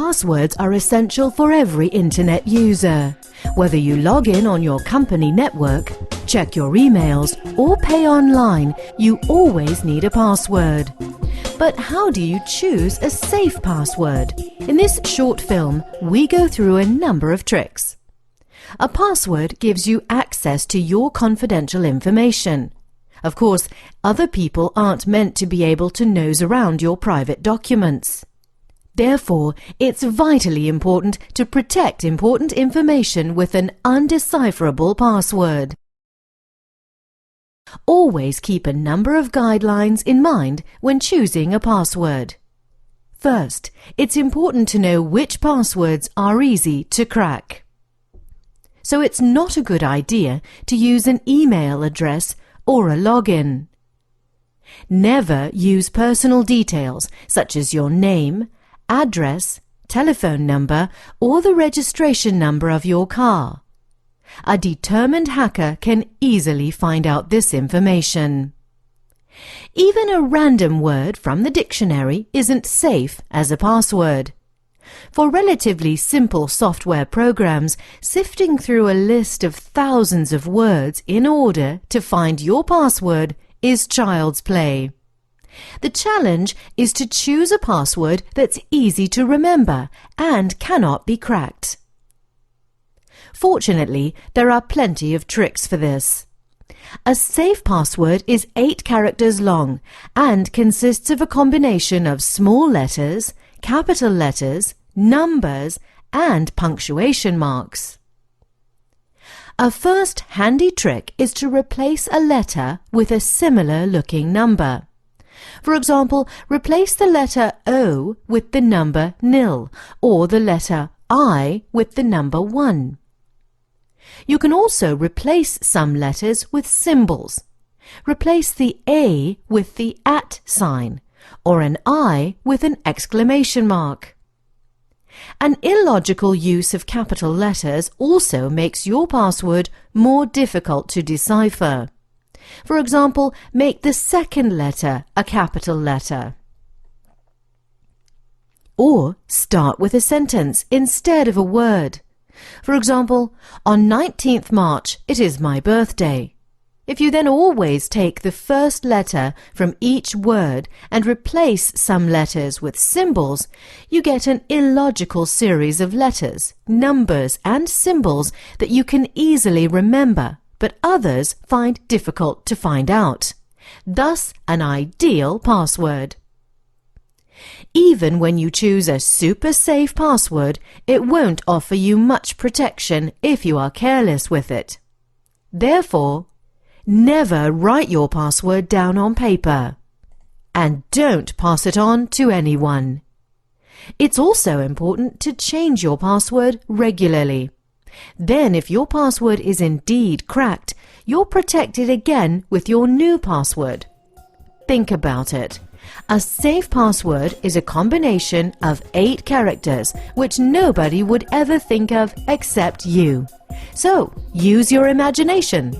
Passwords are essential for every internet user. Whether you log in on your company network, check your emails, or pay online, you always need a password. But how do you choose a safe password? In this short film, we go through a number of tricks. A password gives you access to your confidential information. Of course, other people aren't meant to be able to nose around your private documents. Therefore, it's vitally important to protect important information with an undecipherable password. Always keep a number of guidelines in mind when choosing a password. First, it's important to know which passwords are easy to crack. So it's not a good idea to use an email address or a login. Never use personal details such as your name, address, telephone number, or the registration number of your car. A determined hacker can easily find out this information. Even a random word from the dictionary isn't safe as a password. For relatively simple software programs, sifting through a list of thousands of words in order to find your password is child's play. The challenge is to choose a password that's easy to remember and cannot be cracked. Fortunately, there are plenty of tricks for this. A safe password is 8 characters long and consists of a combination of small letters, capital letters, numbers, and punctuation marks. A first handy trick is to replace a letter with a similar looking number. For example, replace the letter O with the number 0 or the letter I with the number 1. You can also replace some letters with symbols. Replace the A with the @ sign or an I with an exclamation mark. An illogical use of capital letters also makes your password more difficult to decipher. For example, make the second letter a capital letter. Or start with a sentence instead of a word. For example, on 19th March, it is my birthday. If you then always take the first letter from each word and replace some letters with symbols, you get an illogical series of letters, numbers, and symbols that you can easily remember, but others find difficult to find out. Thus, an ideal password. Even when you choose a super safe password, it won't offer you much protection if you are careless with it. Therefore, never write your password down on paper. And don't pass it on to anyone. It's also important to change your password regularly. Then, if your password is indeed cracked, you're protected again with your new password. Think about it. A safe password is a combination of 8 characters which nobody would ever think of except you. So, use your imagination.